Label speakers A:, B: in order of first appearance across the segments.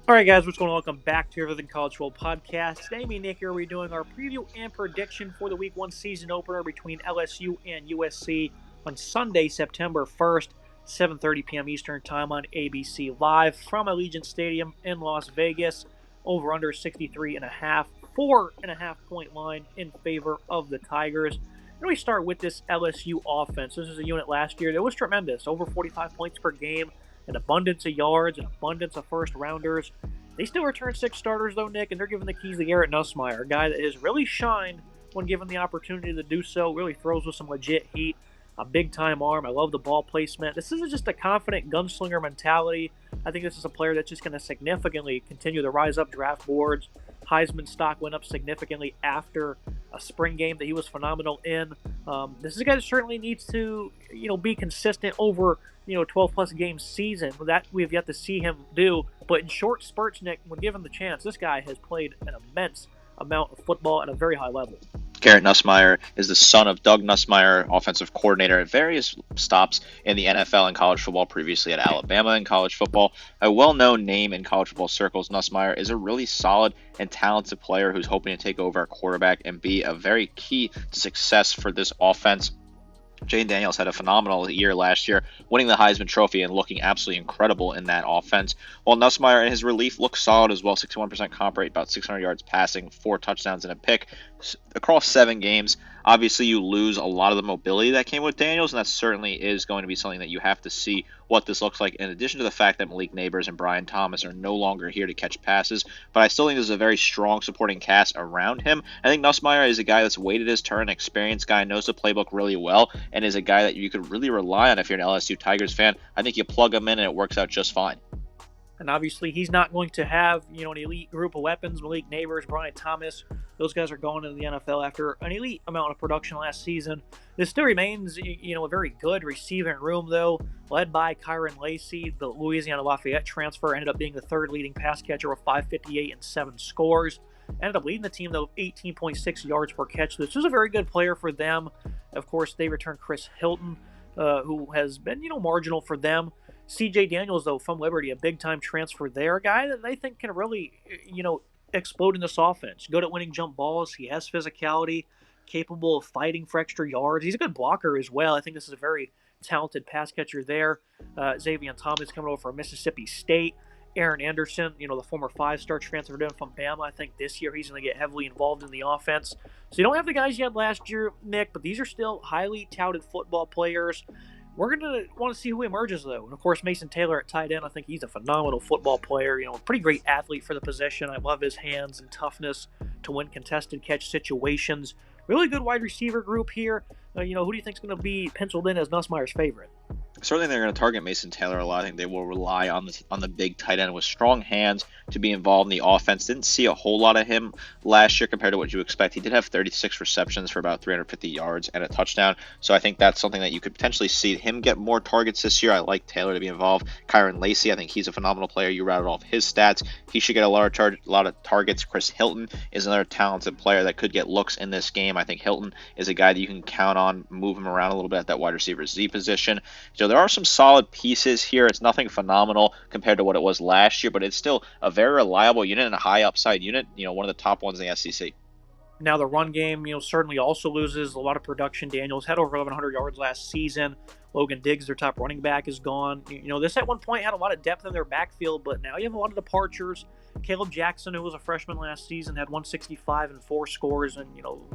A: All right, guys, what's going on? Welcome back to Everything College Football Podcast. Today, me and Nick here, we're doing our preview and prediction for the Week 1 season opener between LSU and USC on Sunday, September 1st, 7:30 p.m. Eastern Time on ABC Live from Allegiant Stadium in Las Vegas. Over under 63.5, 4.5-point line in favor of the Tigers. And we start with this LSU offense. This is a unit last year that was tremendous, over 45 points per game. An abundance of yards, an abundance of first-rounders. They still return 6 starters, though, Nick, and they're giving the keys to Garrett Nussmeier, a guy that has really shined when given the opportunity to do so, really throws with some legit heat, a big-time arm. I love the ball placement. This isn't just a confident gunslinger mentality. I think this is a player that's just going to significantly continue to rise up draft boards. Heisman stock went up significantly after a spring game that he was phenomenal in. This is a guy that certainly needs to, be consistent over, 12-plus game season. That we've yet to see him do. But in short spurts, Nick, when given the chance, this guy has played an immense amount of football at a very high level.
B: Garrett Nussmeier is the son of Doug Nussmeier, offensive coordinator at various stops in the NFL and college football, previously at Alabama in college football. A well-known name in college football circles, Nussmeier is a really solid and talented player who's hoping to take over at quarterback and be a very key to success for this offense. Jane Daniels had a phenomenal year last year, winning the Heisman Trophy and looking absolutely incredible in that offense. While Nussmeier and his relief look solid as well, 61% comp rate, about 600 yards passing, 4 touchdowns and a pick across 7 games. Obviously, you lose a lot of the mobility that came with Daniels, and that certainly is going to be something that you have to see what this looks like, in addition to the fact that Malik Neighbors and Brian Thomas are no longer here to catch passes. But I still think there's a very strong supporting cast around him. I think Nussmeier is a guy that's waited his turn, an experienced guy, knows the playbook really well, and is a guy that you could really rely on if you're an LSU Tigers fan. I think you plug him in and it works out just fine.
A: And obviously, he's not going to have, an elite group of weapons. Malik Neighbors, Brian Thomas, those guys are going into the NFL after an elite amount of production last season. This still remains, a very good receiving room, though, led by Kyron Lacey. The Louisiana Lafayette transfer ended up being the third leading pass catcher with 558 and 7 scores. Ended up leading the team, though, 18.6 yards per catch. This was a very good player for them. Of course, they returned Chris Hilton, who has been, marginal for them. C.J. Daniels, though, from Liberty, a big-time transfer there. A guy that they think can really, explode in this offense. Good at winning jump balls. He has physicality, capable of fighting for extra yards. He's a good blocker as well. I think this is a very talented pass catcher there. Xavier Thomas coming over from Mississippi State. Aaron Anderson, the former 5-star transferred in from Bama. I think this year he's going to get heavily involved in the offense. So you don't have the guys you had last year, Nick, but these are still highly touted football players. We're going to want to see who emerges, though. And, of course, Mason Taylor at tight end, I think he's a phenomenal football player. Pretty great athlete for the position. I love his hands and toughness to win contested catch situations. Really good wide receiver group here. Who do you think is going to be penciled in as Nussmeier's favorite?
B: Certainly they're going to target Mason Taylor a lot. I think they will rely on the big tight end with strong hands to be involved in the offense. Didn't see a whole lot of him last year compared to what you expect. He did have 36 receptions for about 350 yards and a touchdown. So I think that's something that you could potentially see him get more targets this year. I like Taylor to be involved. Kyron Lacey, I think he's a phenomenal player. You routed off his stats. He should get a lot of targets. Chris Hilton is another talented player that could get looks in this game. I think Hilton is a guy that you can count on, move him around a little bit at that wide receiver Z position. So there are some solid pieces here. It's nothing phenomenal compared to what it was last year, but it's still a very reliable unit and a high upside unit, one of the top ones in the SEC.
A: Now the run game, certainly also loses a lot of production. Daniels had over 1,100 yards last season. Logan Diggs, their top running back, is gone. This at one point had a lot of depth in their backfield, but now you have a lot of departures. Caleb Jackson, who was a freshman last season, had 165 and 4 scores and,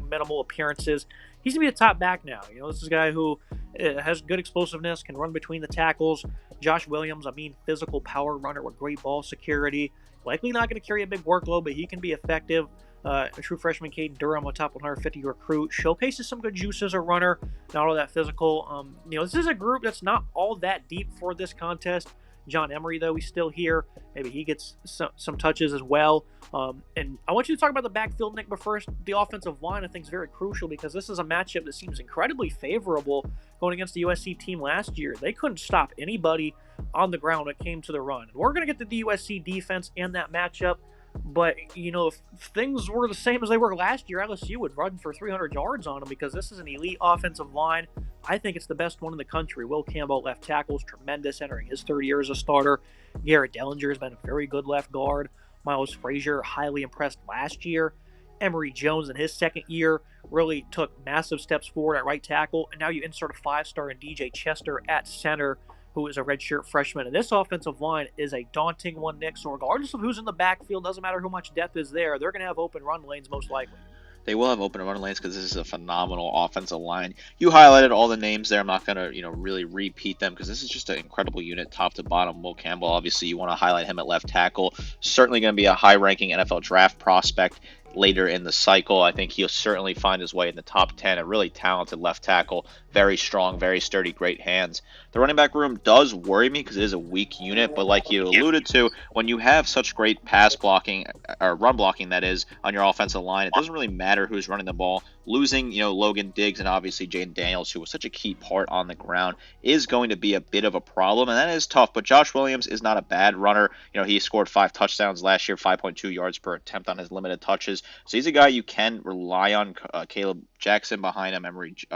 A: minimal appearances. He's going to be a top back now. This is a guy who has good explosiveness, can run between the tackles. Josh Williams, a mean physical power runner with great ball security. Likely not going to carry a big workload, but he can be effective. A true freshman, Caden Durham, a top 150 recruit, showcases some good juice as a runner, not all that physical. This is a group that's not all that deep for this contest. John Emery, though, he's still here. Maybe he gets some touches as well. And I want you to talk about the backfield, Nick, but first, the offensive line I think is very crucial because this is a matchup that seems incredibly favorable going against the USC team last year. They couldn't stop anybody on the ground when it came to the run. And we're going to get to the USC defense and that matchup. But, if things were the same as they were last year, LSU would run for 300 yards on them because this is an elite offensive line. I think it's the best one in the country. Will Campbell, left tackle, is tremendous, entering his third year as a starter. Garrett Dellinger has been a very good left guard. Miles Frazier, highly impressed last year. Emory Jones, in his second year, really took massive steps forward at right tackle. And now you insert a five-star in DJ Chester at center, who is a redshirt freshman. And this offensive line is a daunting one, Nick. So regardless of who's in the backfield, doesn't matter how much depth is there, they're going to have open run lanes most likely.
B: They will have open run lanes because this is a phenomenal offensive line. You highlighted all the names there. I'm not going to, really repeat them because this is just an incredible unit, top to bottom. Will Campbell, obviously, you want to highlight him at left tackle. Certainly going to be a high-ranking NFL draft prospect later in the cycle. I think he'll certainly find his way in the top 10. A really talented left tackle, very strong, very sturdy, great hands. The running back room does worry me because it is a weak unit, but like you alluded to, when you have such great pass blocking, or run blocking that is, on your offensive line, it doesn't really matter who's running the ball. Losing, Logan Diggs and obviously Jaden Daniels, who was such a key part on the ground, is going to be a bit of a problem, and that is tough. But Josh Williams is not a bad runner. He scored 5 touchdowns last year, 5.2 yards per attempt on his limited touches. So he's a guy you can rely on. Caleb Jackson behind him,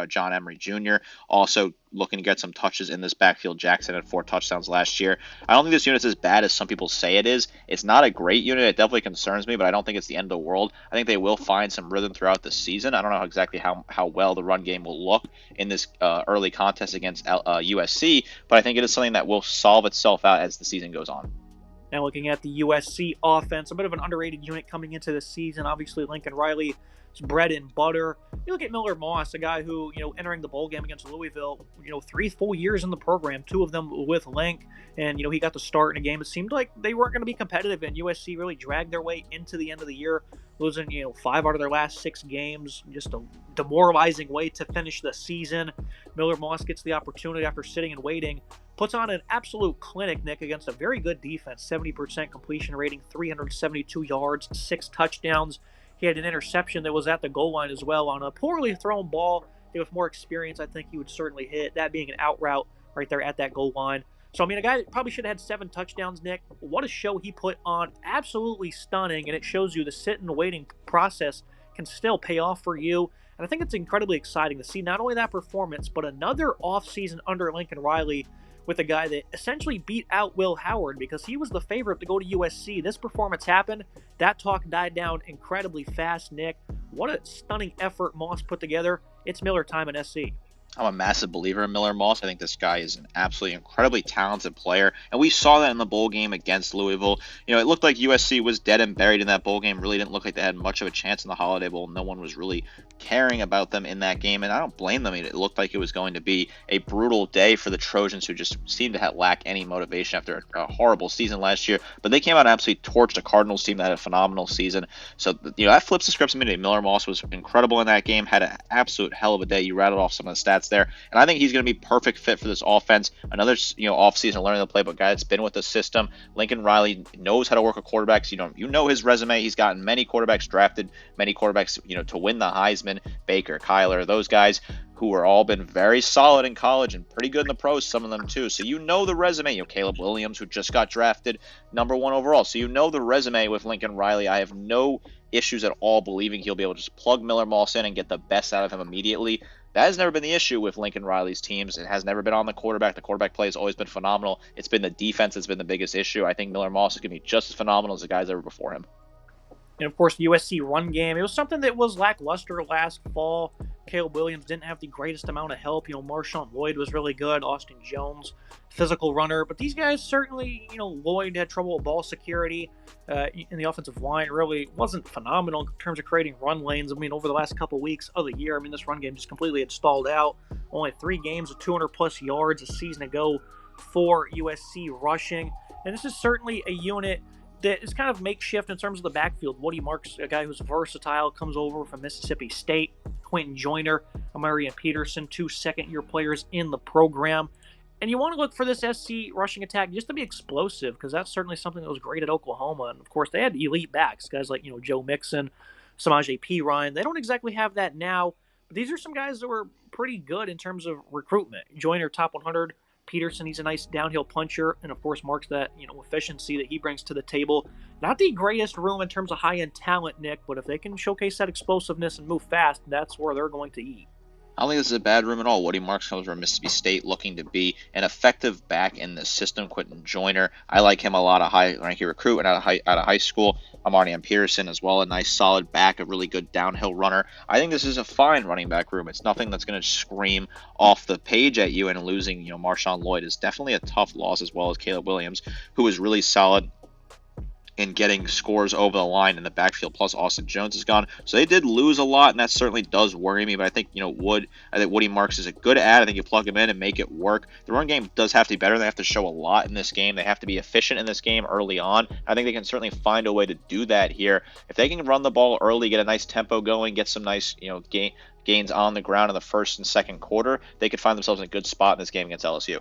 B: John Emery Jr. also looking to get some touches in this backfield. Jackson had 4 touchdowns last year. I don't think this unit's as bad as some people say it is. It's not a great unit. It definitely concerns me, but I don't think it's the end of the world. I think they will find some rhythm throughout the season. I don't know exactly how well the run game will look in this early contest against USC, but I think it is something that will solve itself out as the season goes on.
A: Now looking at the USC offense, a bit of an underrated unit coming into the season. Obviously, Lincoln Riley's bread and butter. You look at Miller Moss, a guy who, entering the bowl game against Louisville, 3 full years in the program, 2 of them with Link, and, he got to start in a game. It seemed like they weren't going to be competitive, and USC really dragged their way into the end of the year, losing, 5 out of their last 6 games. Just a demoralizing way to finish the season. Miller Moss gets the opportunity after sitting and waiting, puts on an absolute clinic, Nick, against a very good defense. 70% completion rating, 372 yards, 6 touchdowns. He had an interception that was at the goal line as well on a poorly thrown ball. With more experience, I think he would certainly hit, that being an out route right there at that goal line. So, a guy that probably should have had 7 touchdowns, Nick. What a show he put on. Absolutely stunning, and it shows you the sit and waiting process can still pay off for you. And I think it's incredibly exciting to see not only that performance, but another offseason under Lincoln Riley with a guy that essentially beat out Will Howard because he was the favorite to go to USC. This performance happened. That talk died down incredibly fast, Nick. What a stunning effort Moss put together. It's Miller time in SC.
B: I'm a massive believer in Miller Moss. I think this guy is an absolutely incredibly talented player, and we saw that in the bowl game against Louisville. It looked like USC was dead and buried in that bowl game. Really didn't look like they had much of a chance in the Holiday Bowl. No one was really caring about them in that game, and I don't blame them. It looked like it was going to be a brutal day for the Trojans, who just seemed to lack any motivation after a horrible season last year. But they came out and absolutely torched a Cardinals team that had a phenomenal season. So that flips the script immediately. Miller Moss was incredible in that game, had an absolute hell of a day. You rattled off some of the stats there, and I think he's going to be perfect fit for this offense. Another offseason learning the playbook guy that's been with the system. Lincoln Riley knows how to work with quarterbacks. You know his resume. He's gotten many quarterbacks drafted, many quarterbacks to win the Heisman. Baker, Kyler, those guys who are all been very solid in college and pretty good in the pros, some of them too. So the resume. Caleb Williams, who just got drafted number 1 overall. So the resume with Lincoln Riley. I have no issues at all believing he'll be able to just plug Miller Moss in and get the best out of him immediately. That has never been the issue with Lincoln Riley's teams. It has never been on the quarterback. The quarterback play has always been phenomenal. It's been the defense that's been the biggest issue. I think Miller Moss is going to be just as phenomenal as the guys ever before him.
A: And, of course, the USC run game. It was something that was lackluster last fall. Caleb Williams didn't have the greatest amount of help. Marshawn Lloyd was really good. Austin Jones, physical runner. But these guys certainly, Lloyd had trouble with ball security in the offensive line. Really wasn't phenomenal in terms of creating run lanes. Over the last couple weeks of the year, this run game just completely had stalled out. Only 3 games of 200-plus yards a season ago for USC rushing. And this is certainly a unit that is kind of makeshift in terms of the backfield. Woody Marks, a guy who's versatile, comes over from Mississippi State. Quentin Joyner, Amarian Peterson, 2 second-year players in the program. And you want to look for this SC rushing attack just to be explosive, because that's certainly something that was great at Oklahoma. And, of course, they had elite backs, guys like, Joe Mixon, Samaje Perine. They don't exactly have that now, but these are some guys that were pretty good in terms of recruitment. Joyner, top 100 Peterson, he's a nice downhill puncher, and of course marks that efficiency that he brings to the table. Not the greatest room in terms of high-end talent, Nick, but if they can showcase that explosiveness and move fast, that's where they're going to eat.
B: I don't think this is a bad room at all. Woody Marks comes from Mississippi State looking to be an effective back in the system. Quentin Joyner, I like him a lot, a high-ranking recruit and out of high school. Amarian Pearson as well, a nice solid back, a really good downhill runner. I think this is a fine running back room. It's nothing that's going to scream off the page at you, and losing Marshawn Lloyd is definitely a tough loss, as well as Caleb Williams, who was really solid in getting scores over the line in the backfield, plus Austin Jones is gone. So they did lose a lot, and that certainly does worry me. But I think, Woody Marks is a good ad. I think you plug him in and make it work. The run game does have to be better. They have to show a lot in this game. They have to be efficient in this game early on. I think they can certainly find a way to do that here. If they can run the ball early, get a nice tempo going, get some nice, gains on the ground in the first and second quarter, they could find themselves in a good spot in this game against LSU.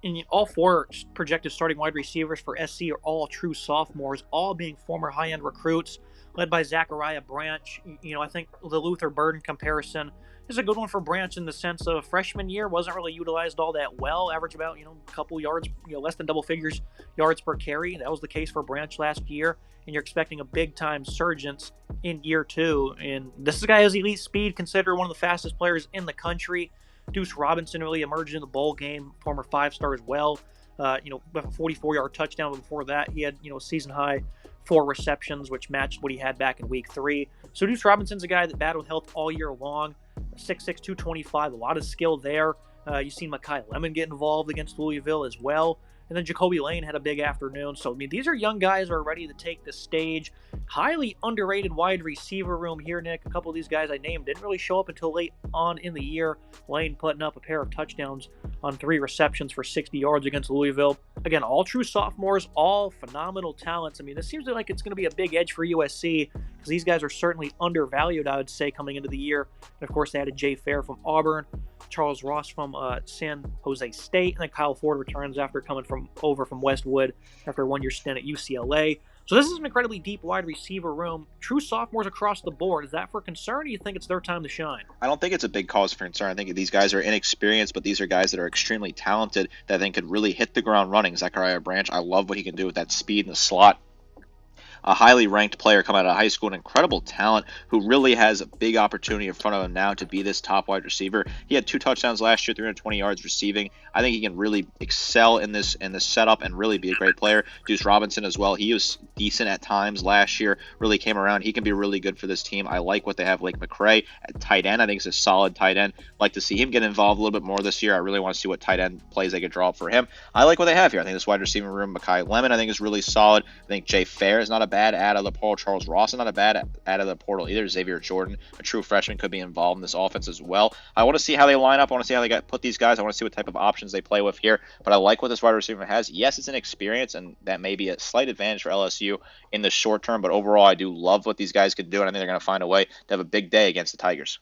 A: And all four projected starting wide receivers for SC are all true sophomores, all being former high-end recruits, led by Zachariah Branch. I think the Luther Burden comparison is a good one for Branch in the sense of freshman year wasn't really utilized all that well, average about, a couple yards, less than double figures yards per carry. That was the case for Branch last year, and you're expecting a big-time surgence in year two. And this is a guy who has elite speed, considered one of the fastest players in the country. Deuce Robinson really emerged in the bowl game, former five-star as well. With a 44-yard touchdown. But before that, he had, a season-high 4 receptions, which matched what he had back in week 3. So Deuce Robinson's a guy that battled health all year long. 6'6", 225, a lot of skill there. You've seen Mekhi Lemon get involved against Louisville as well. And then Jacoby Lane had a big afternoon. So, these are young guys who are ready to take the stage. Highly underrated wide receiver room here, Nick. A couple of these guys I named didn't really show up until late on in the year. Lane putting up a pair of touchdowns on 3 receptions for 60 yards against Louisville. Again, all true sophomores, all phenomenal talents. This seems like it's going to be a big edge for USC because these guys are certainly undervalued, I would say, coming into the year. And, of course, they added Jay Fair from Auburn, Charles Ross from San Jose State, and then Kyle Ford returns after coming over from Westwood after a 1-year stint at UCLA. So this is an incredibly deep wide receiver room. True sophomores across the board. Is that for concern, or do you think it's their time to shine?
B: I don't think it's a big cause for concern. I think these guys are inexperienced, but these are guys that are extremely talented that I think could really hit the ground running. Zachariah Branch, I love what he can do with that speed in the slot. A highly ranked player coming out of high school, an incredible talent who really has a big opportunity in front of him now to be this top wide receiver. He had 2 touchdowns last year, 320 yards receiving. I think he can really excel in this setup and really be a great player. Deuce Robinson as well. He was decent at times last year, really came around. He can be really good for this team. I like what they have. Lake McRae at tight end. I think he's a solid tight end. Like to see him get involved a little bit more this year. I really want to see what tight end plays they could draw up for him. I like what they have here. I think this wide receiving room, Mekhi Lemon, I think is really solid. I think Jay Fair is not a bad add out of the portal. Charles Ross is not a bad add out of the portal either. Xavier Jordan, a true freshman, could be involved in this offense as well. I want to see how they line up. I want to see how they put these guys. I want to see what type of options they play with here. But I like what this wide receiver has. Yes, it's an experience, and that may be a slight advantage for LSU in the short term. But overall, I do love what these guys could do, and I think they're going to find a way to have a big day against the Tigers.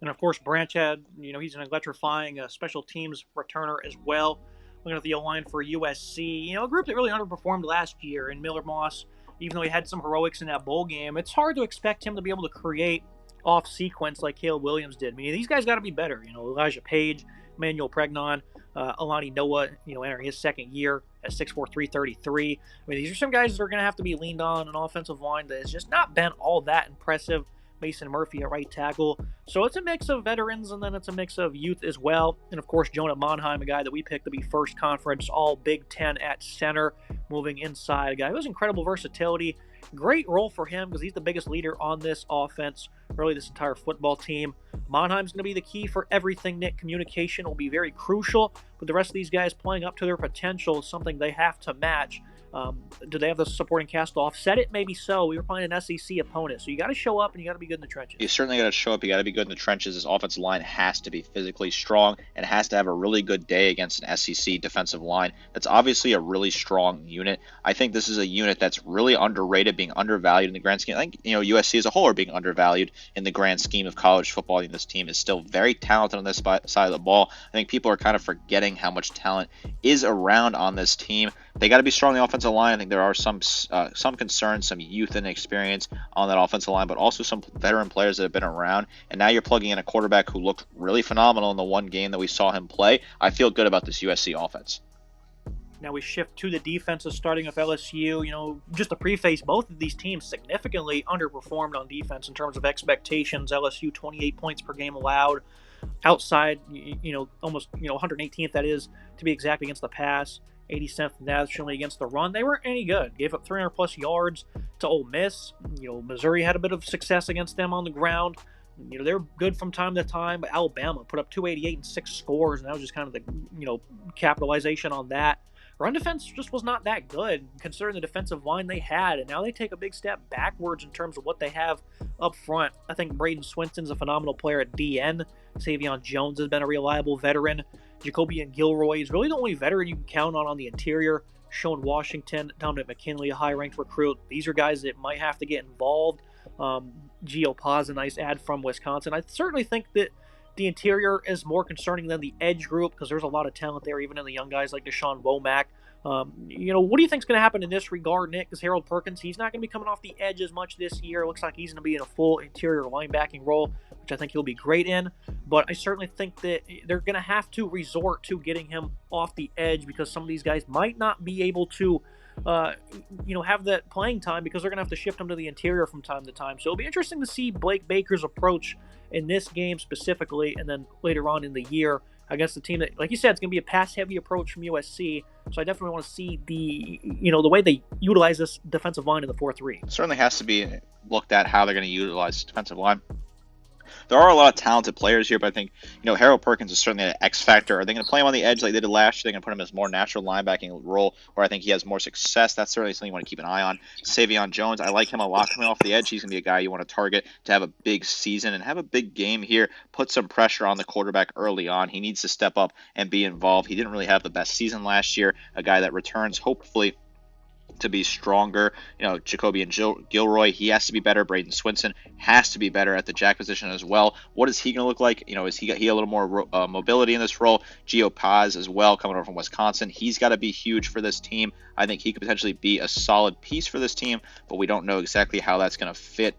A: And of course, Branch had, he's an electrifying special teams returner as well. Looking at the O-line for USC, a group that really underperformed last year. And Miller Moss, even though he had some heroics in that bowl game, it's hard to expect him to be able to create off sequence like Caleb Williams did. These guys got to be better. Elijah Page, Emmanuel Pregnon, Alani Noah, entering his second year at 6'4", 333. These are some guys that are going to have to be leaned on an offensive line that has just not been all that impressive. Mason Murphy at right tackle. So it's a mix of veterans, and then it's a mix of youth as well. And of course, Jonah Monheim, a guy that we picked to be first conference all Big Ten at center, moving inside. A guy who has incredible versatility. Great role for him because he's the biggest leader on this offense, really this entire football team. Monheim's going to be the key for everything, Nick. Communication will be very crucial, but the rest of these guys playing up to their potential is something they have to match. Do they have the supporting cast to offset it? Maybe so. We were playing an SEC opponent, so you got to show up and you got to be good in the trenches.
B: You certainly got to show up. You got to be good in the trenches. This offensive line has to be physically strong and has to have a really good day against an SEC defensive line. That's obviously a really strong unit. I think this is a unit that's really underrated, being undervalued in the grand scheme. I think USC as a whole are being undervalued in the grand scheme of college football. I think this team is still very talented on this side of the ball. I think people are kind of forgetting how much talent is around on this team. They got to be strong on the offensive line. I think there are some concerns, some youth and experience on that offensive line, but also some veteran players that have been around. And now you're plugging in a quarterback who looked really phenomenal in the one game that we saw him play. I feel good about this USC offense.
A: Now we shift to the defenses, starting with LSU. Just to preface, both of these teams significantly underperformed on defense in terms of expectations. LSU 28 points per game allowed, outside, almost 118th, that is, to be exact, against the pass, 87th nationally against the run. They weren't any good. Gave up 300 plus yards to Ole Miss. Missouri had a bit of success against them on the ground. They're good from time to time, but Alabama put up 288 and 6 scores, and that was just kind of the capitalization on that. Run defense just was not that good, considering the defensive line they had, and now they take a big step backwards in terms of what they have up front. I think Braden Swenson's a phenomenal player at DN. Savion Jones has been a reliable veteran. Jacoby and Gilroy is really the only veteran you can count on the interior. Sean Washington, Dominic McKinley, a high-ranked recruit. These are guys that might have to get involved. Gio Paz, a nice add from Wisconsin. I certainly think that the interior is more concerning than the edge group because there's a lot of talent there, even in the young guys like Deshaun Womack. What do you think is going to happen in this regard, Nick? Because Harold Perkins, he's not going to be coming off the edge as much this year. It looks like he's going to be in a full interior linebacking role, which I think he'll be great in. But I certainly think that they're going to have to resort to getting him off the edge because some of these guys might not be able to have that playing time because they're going to have to shift him to the interior from time to time. So it'll be interesting to see Blake Baker's approach in this game specifically, and then later on in the year against the team that, like you said, it's going to be a pass-heavy approach from USC. So I definitely want to see the way they utilize this defensive line in the 4-3.
B: Certainly has to be looked at how they're going to utilize defensive line. There are a lot of talented players here, but I think, Harold Perkins is certainly an X factor. Are they going to play him on the edge like they did last year? They're going to put him as more natural linebacking role where I think he has more success. That's certainly something you want to keep an eye on. Savion Jones, I like him a lot coming off the edge. He's going to be a guy you want to target to have a big season and have a big game here. Put some pressure on the quarterback early on. He needs to step up and be involved. He didn't really have the best season last year. A guy that returns, hopefully, to be stronger. Jacoby and Gilroy, he has to be better. Braden Swinson has to be better at the jack position as well. What is he going to look like? Is he a little more mobility in this role? Gio Paz as well, coming over from Wisconsin. He's got to be huge for this team. I think he could potentially be a solid piece for this team, but we don't know exactly how that's going to fit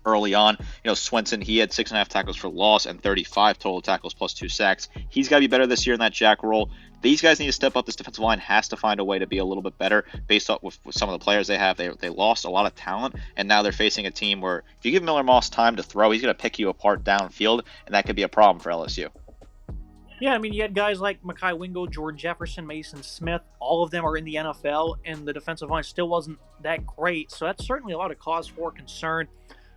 B: early on. Swenson, he had 6.5 tackles for loss and 35 total tackles plus 2 sacks. He's got to be better this year in that jack role. These guys need to step up. This defensive line has to find a way to be a little bit better based off with some of the players they have. They lost a lot of talent, and now they're facing a team where if you give Miller Moss time to throw, he's going to pick you apart downfield, and that could be a problem for LSU.
A: Yeah, you had guys like Mekhi Wingo, Jordan Jefferson, Mason Smith. All of them are in the NFL, and the defensive line still wasn't that great. So that's certainly a lot of cause for concern.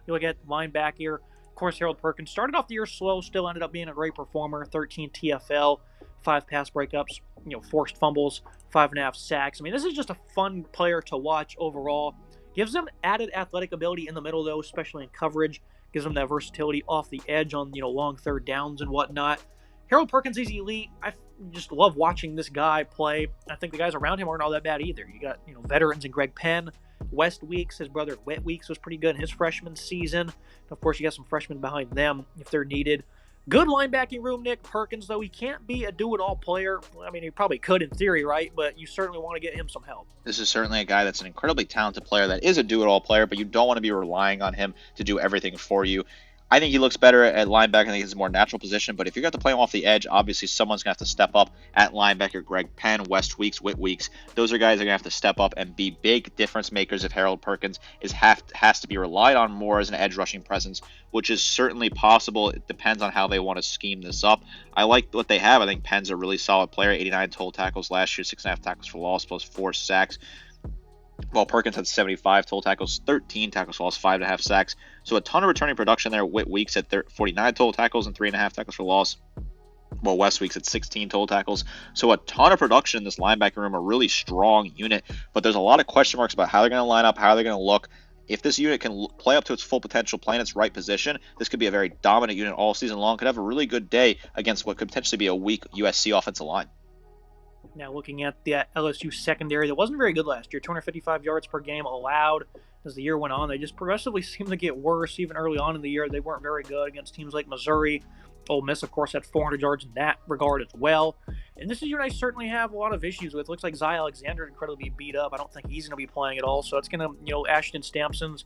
A: You look at linebacker, of course, Harold Perkins started off the year slow, still ended up being a great performer. 13 TFL, 5 pass breakups, forced fumbles, 5.5 sacks. This is just a fun player to watch overall. Gives them added athletic ability in the middle, though, especially in coverage. Gives them that versatility off the edge on long third downs and whatnot. Harold Perkins is elite. I just love watching this guy play. I think the guys around him aren't all that bad either. You got veterans in Greg Penn, West Weeks, his brother Whit Weeks was pretty good in his freshman season. And of course, you got some freshmen behind them if they're needed. Good linebacking room, Nick. Perkins, though, he can't be a do-it-all player. He probably could in theory, right? But you certainly want to get him some help.
B: This is certainly a guy that's an incredibly talented player that is a do-it-all player, but you don't want to be relying on him to do everything for you. I think he looks better at linebacker. I think it's a more natural position. But if you're going to play him off the edge, obviously someone's going to have to step up at linebacker. Greg Penn, West Weeks, Whit Weeks. Those are guys that are going to have to step up and be big difference makers if Harold Perkins has to be relied on more as an edge rushing presence, which is certainly possible. It depends on how they want to scheme this up. I like what they have. I think Penn's a really solid player. 89 total tackles last year, 6.5 tackles for loss plus 4 sacks. While Perkins had 75 total tackles, 13 tackles for loss, 5.5 sacks. So a ton of returning production there. Whit Weeks at 49 total tackles and 3.5 tackles for loss. While West Weeks at 16 total tackles. So a ton of production in this linebacker room, a really strong unit. But there's a lot of question marks about how they're going to line up, how they're going to look. If this unit can play up to its full potential, play in its right position, this could be a very dominant unit all season long. Could have a really good day against what could potentially be a weak USC offensive line.
A: Now looking at the LSU secondary, that wasn't very good last year. 255 yards per game allowed. As the year went on, they just progressively seemed to get worse. Even early on in the year, they weren't very good against teams like Missouri, Ole Miss, of course, had 400 yards in that regard as well. And this is a unit I certainly have a lot of issues with. Looks like Zy Alexander incredibly beat up. I don't think he's going to be playing at all. So it's going to, Ashton Stampson's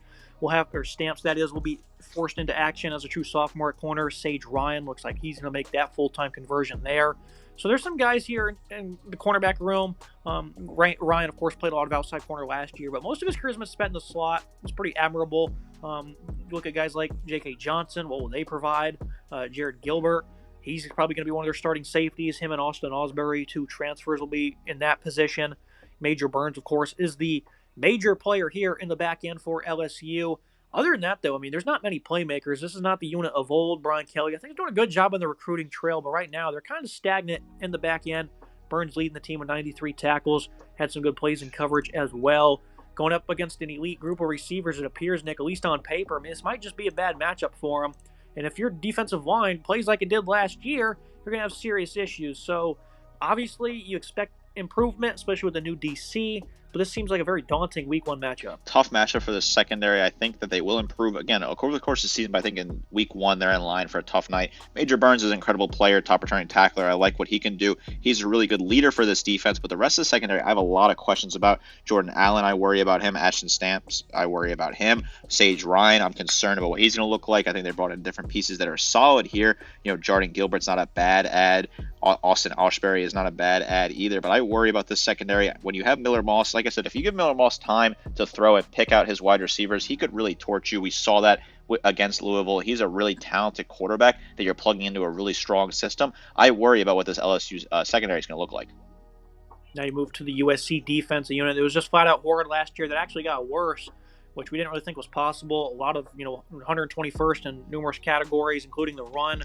A: Stamps, that is, will be forced into action as a true sophomore at corner. Sage Ryan looks like he's going to make that full-time conversion there. So there's some guys here in the cornerback room. Ryan, of course, played a lot of outside corner last year, but most of his career has been spent in the slot. It's pretty admirable. Look at guys like J.K. Johnson. What will they provide? Jared Gilbert. He's probably going to be one of their starting safeties. Him and Austin Osbury, 2 transfers, will be in that position. Major Burns, of course, is the major player here in the back end for LSU. Other than that, though, there's not many playmakers. This is not the unit of old. Brian Kelly, I think, is doing a good job on the recruiting trail, but right now they're kind of stagnant in the back end. Burns leading the team with 93 tackles, had some good plays in coverage as well. Going up against an elite group of receivers, it appears, Nick, at least on paper, this might just be a bad matchup for him. And if your defensive line plays like it did last year, you're going to have serious issues. So, obviously, you expect improvement, especially with the new DC, but this seems like a very daunting week 1 matchup.
B: Tough matchup for the secondary. I think that they will improve again over the course of the season, but I think in week 1 they're in line for a tough night. Major Burns is an incredible player, top returning tackler. I like what he can do. He's a really good leader for this defense, but the rest of the secondary I have a lot of questions about. Jordan Allen, I worry about him. Ashton Stamps, I worry about him. Sage Ryan, I'm concerned about what he's going to look like. I think they brought in different pieces that are solid here. Jordan Gilbert's not a bad add. Austin Osbury is not a bad add either, but I worry about this secondary. When you have Miller Moss, like I said, if you give Miller Moss time to throw and pick out his wide receivers, he could really torch you. We saw that against Louisville. He's a really talented quarterback that you're plugging into a really strong system. I worry about what this LSU secondary is going to look like.
A: Now you move to the USC defense, a unit that was just flat out horrid last year that actually got worse, which we didn't really think was possible. A lot of, 121st in numerous categories, including the run.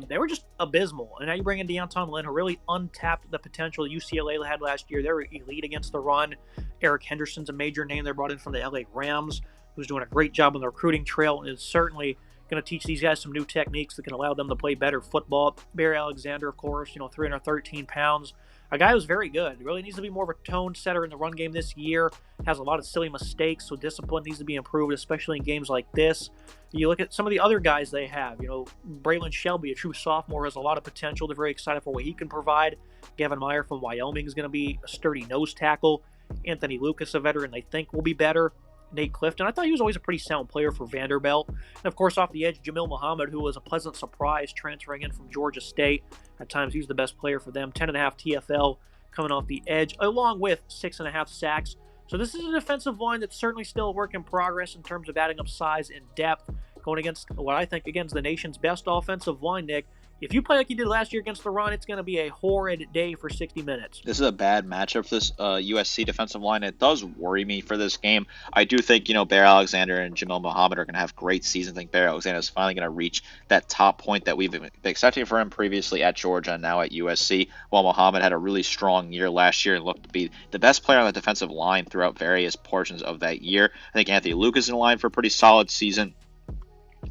A: They were just abysmal. And now you bring in Deonton Lynn, who really untapped the potential UCLA had last year. They were elite against the run. Eric Henderson's a major name they brought in from the LA Rams, who's doing a great job on the recruiting trail and is certainly going to teach these guys some new techniques that can allow them to play better football. Barry Alexander, of course, 313 pounds. A guy who's very good. Really needs to be more of a tone setter in the run game this year. Has a lot of silly mistakes, so discipline needs to be improved, especially in games like this. You look at some of the other guys they have. Braylon Shelby, a true sophomore, has a lot of potential. They're very excited for what he can provide. Gavin Meyer from Wyoming is going to be a sturdy nose tackle. Anthony Lucas, a veteran they think will be better. Nate Clifton, I thought he was always a pretty sound player for Vanderbilt. And of course, off the edge, Jamil Muhammad, who was a pleasant surprise transferring in from Georgia State. At times, he was the best player for them. 10.5 TFL coming off the edge, along with 6.5 sacks. So this is a defensive line that's certainly still a work in progress in terms of adding up size and depth. Going against what I think, again, is the nation's best offensive line, Nick. If you play like you did last year against the run, it's going to be a horrid day for 60 minutes.
B: This is a bad matchup for this USC defensive line. It does worry me for this game. I do think, Bear Alexander and Jamil Muhammad are going to have great seasons. I think Bear Alexander is finally going to reach that top point that we've been expecting for him previously at Georgia and now at USC, while Muhammad had a really strong year last year and looked to be the best player on the defensive line throughout various portions of that year. I think Anthony Lucas is in line for a pretty solid season.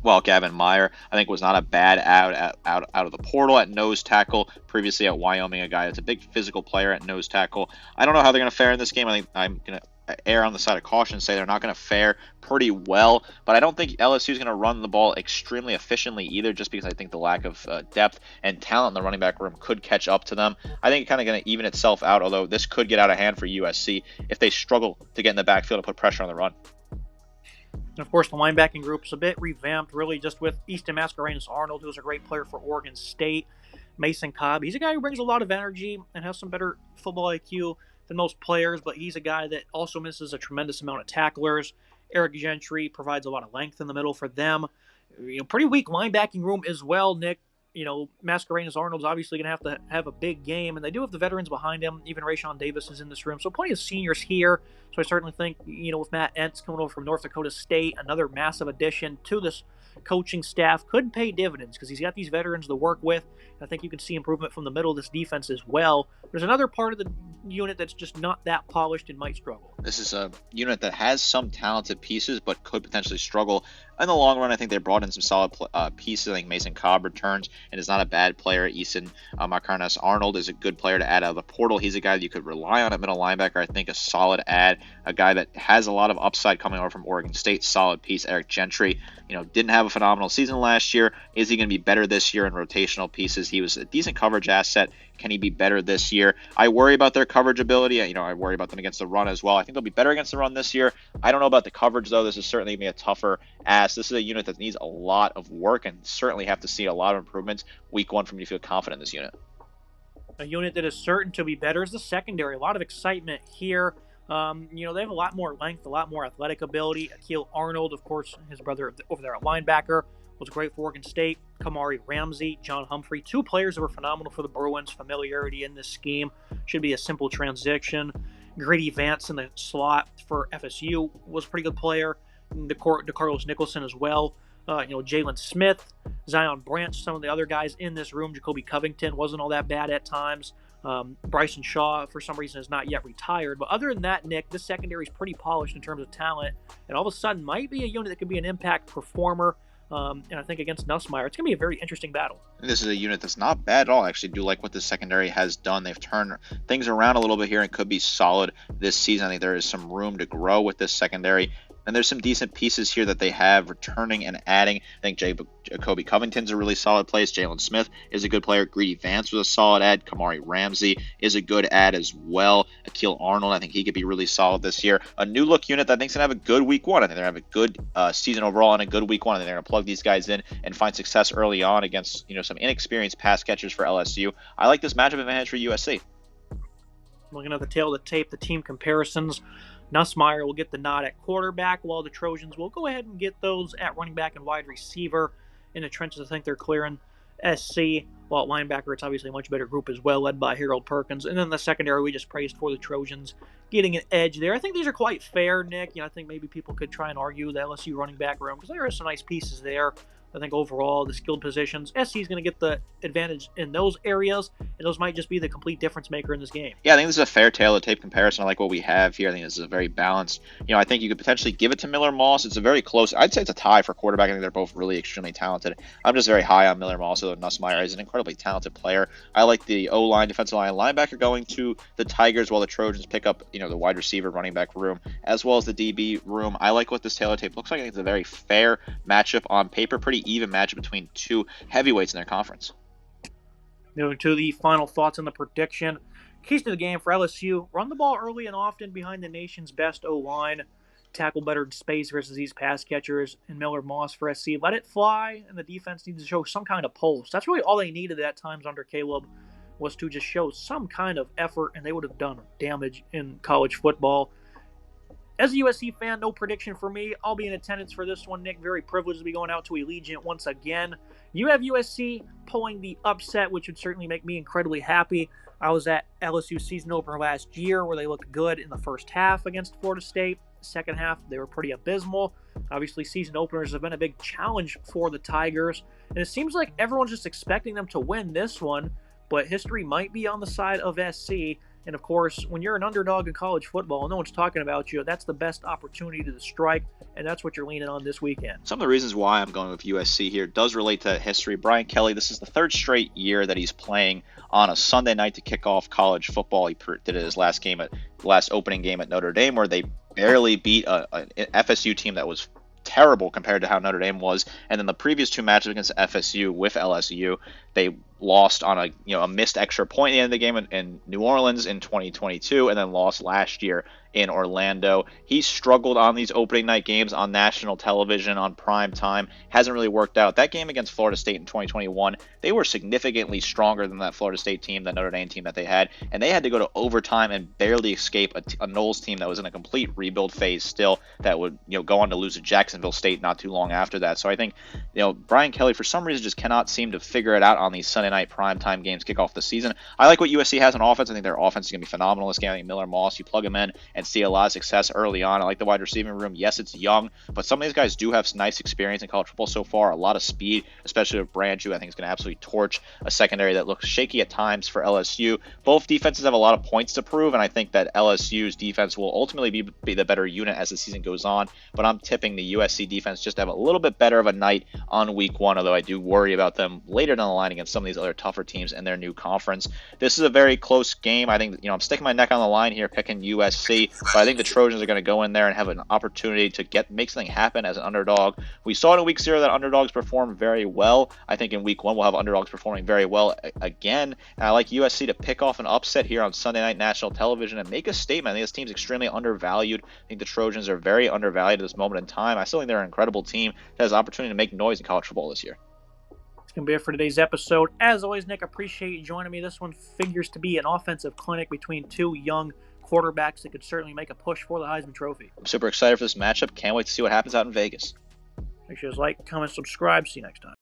B: Well, Gavin Meyer, I think, was not a bad out of the portal at nose tackle. Previously at Wyoming, a guy that's a big physical player at nose tackle. I don't know how they're going to fare in this game. I think I'm going to err on the side of caution and say they're not going to fare pretty well. But I don't think LSU is going to run the ball extremely efficiently either, just because I think the lack of depth and talent in the running back room could catch up to them. I think it's kind of going to even itself out, although this could get out of hand for USC if they struggle to get in the backfield and put pressure on the run.
A: And of course, the linebacking group's a bit revamped, really, just with Easton Mascarenas-Arnold, who's a great player for Oregon State. Mason Cobb, he's a guy who brings a lot of energy and has some better football IQ than most players, but he's a guy that also misses a tremendous amount of tacklers. Eric Gentry provides a lot of length in the middle for them. Pretty weak linebacking room as well, Nick. Mascarenas-Arnold's obviously going to have a big game, and they do have the veterans behind him. Even Rayshawn Davis is in this room, so plenty of seniors here. So I certainly think, with Matt Entz coming over from North Dakota State, another massive addition to this coaching staff could pay dividends because he's got these veterans to work with. I think you can see improvement from the middle of this defense as well. There's another part of the unit that's just not that polished and might struggle.
B: This is a unit that has some talented pieces but could potentially struggle In the long run, I think they brought in some solid pieces. I think Mason Cobb returns and is not a bad player. Easton Marcarnes Arnold is a good player to add out of the portal. He's a guy that you could rely on at middle linebacker. I think a solid add, a guy that has a lot of upside coming over from Oregon State. Solid piece. Eric Gentry, didn't have a phenomenal season last year. Is he going to be better this year in rotational pieces? He was a decent coverage asset. Can he be better this year? I worry about their coverage ability. I worry about them against the run as well. I think they'll be better against the run this year. I don't know about the coverage, though. This is certainly going to be a tougher ask. This is a unit that needs a lot of work and certainly have to see a lot of improvements week one for me to feel confident in this unit.
A: A unit that is certain to be better is the secondary. A lot of excitement here. They have a lot more length, a lot more athletic ability. Akil Arnold, of course, his brother over there at linebacker, was great for Oregon State. Kamari Ramsey, John Humphrey, two players that were phenomenal for the Bruins. Familiarity in this scheme should be a simple transition. Grady Vance in the slot for FSU was a pretty good player. DeCarlos Nicholson as well. Jalen Smith, Zion Branch, some of the other guys in this room. Jacoby Covington wasn't all that bad at times. Bryson Shaw, for some reason, is not yet retired. But other than that, Nick, this secondary is pretty polished in terms of talent. And all of a sudden might be a unit that could be an impact performer. And I think against Nussmeier, it's going to be a very interesting battle.
B: This is a unit that's not bad at all. I actually do like what the secondary has done. They've turned things around a little bit here and could be solid this season. I think there is some room to grow with this secondary. And there's some decent pieces here that they have returning and adding. I think Jacoby Covington's a really solid place. Jalen Smith is a good player. Greedy Vance was a solid add. Kamari Ramsey is a good add as well. Akil Arnold, I think he could be really solid this year. A new look unit that I think is going to have a good week one. I think they're going to have a good season overall and a good week one. I think they're going to plug these guys in and find success early on against some inexperienced pass catchers for LSU. I like this matchup advantage for USC.
A: Looking at the tail of the tape, the team comparisons. Nussmeier will get the nod at quarterback, while the Trojans will go ahead and get those at running back and wide receiver. In the trenches, I think they're clearing SC, while at linebacker, it's obviously a much better group as well, led by Harold Perkins. And then the secondary, we just praised for the Trojans getting an edge there. I think these are quite fair, Nick. I think maybe people could try and argue the LSU running back room because there are some nice pieces there. I think overall, the skilled positions, SC is going to get the advantage in those areas, and those might just be the complete difference maker in this game.
B: Yeah, I think this is a fair tail-of-tape comparison. I like what we have here. I think this is a very balanced. I think you could potentially give it to Miller Moss. It's a very close. I'd say it's a tie for quarterback. I think they're both really extremely talented. I'm just very high on Miller Moss, although Nussmeier is an incredibly talented player. I like the O-line, defensive line, linebacker going to the Tigers, while the Trojans pick up, the wide receiver, running back room, as well as the DB room. I like what this tail-of-tape looks like. I think it's a very fair matchup on paper, pretty even matchup between two heavyweights in their conference.
A: Moving to the final thoughts on the prediction. Keys to the game for LSU: run the ball early and often behind the nation's best O-line. Tackle better in space versus these pass catchers. And Miller Moss for SC. Let it fly, and the defense needs to show some kind of pulse. That's really all they needed at times under Caleb, was to just show some kind of effort, and they would have done damage in college football. As a USC fan, no prediction for me. I'll be in attendance for this one, Nick. Very privileged to be going out to Allegiant once again. You have USC pulling the upset, which would certainly make me incredibly happy. I was at LSU season opener last year where they looked good in the first half against Florida State. Second half, they were pretty abysmal. Obviously, season openers have been a big challenge for the Tigers. And it seems like everyone's just expecting them to win this one, but history might be on the side of SC. And of course, when you're an underdog in college football and no one's talking about you, that's the best opportunity to strike, and that's what you're leaning on this weekend.
B: Some of the reasons why I'm going with USC here does relate to history. Brian Kelly, this is the third straight year that he's playing on a Sunday night to kick off college football. He did it his last opening game at Notre Dame, where they barely beat an FSU team that was terrible compared to how Notre Dame was. And then the previous two matches against FSU with LSU, they lost on a missed extra point at the end of the game in New Orleans in 2022, and then lost last year in Orlando. He struggled on these opening night games on national television, on prime time. Hasn't really worked out. That game against Florida State in 2021, they were significantly stronger than that Florida State team, that Notre Dame team that they had, and they had to go to overtime and barely escape a Knowles team that was in a complete rebuild phase still, that would go on to lose to Jacksonville State not too long after that. So I think Brian Kelly, for some reason, just cannot seem to figure it out on these Sunday night primetime games kick off the season. I like what USC has on offense. I think their offense is going to be phenomenal this game. I think Miller Moss, you plug him in and see a lot of success early on. I like the wide receiving room. Yes, it's young, but some of these guys do have nice experience in college football so far. A lot of speed, especially with Branch, who I think is going to absolutely torch a secondary that looks shaky at times for LSU. Both defenses have a lot of points to prove, and I think that LSU's defense will ultimately be the better unit as the season goes on. But I'm tipping the USC defense just to have a little bit better of a night on week 1, although I do worry about them later down the line against some of these other tougher teams in their new conference. This is a very close game. I think, I'm sticking my neck on the line here, picking USC, but I think the Trojans are going to go in there and have an opportunity to make something happen as an underdog. We saw in week 0 that underdogs perform very well. I think in week 1 we'll have underdogs performing very well again. And I like USC to pick off an upset here on Sunday night national television and make a statement. I think this team's extremely undervalued. I think the Trojans are very undervalued at this moment in time. I still think they're an incredible team that has the opportunity to make noise in college football this year.
A: It's going to be it for today's episode. As always, Nick, appreciate you joining me. This one figures to be an offensive clinic between two young quarterbacks that could certainly make a push for the Heisman Trophy.
B: I'm super excited for this matchup. Can't wait to see what happens out in Vegas.
A: Make sure to like, comment, subscribe. See you next time.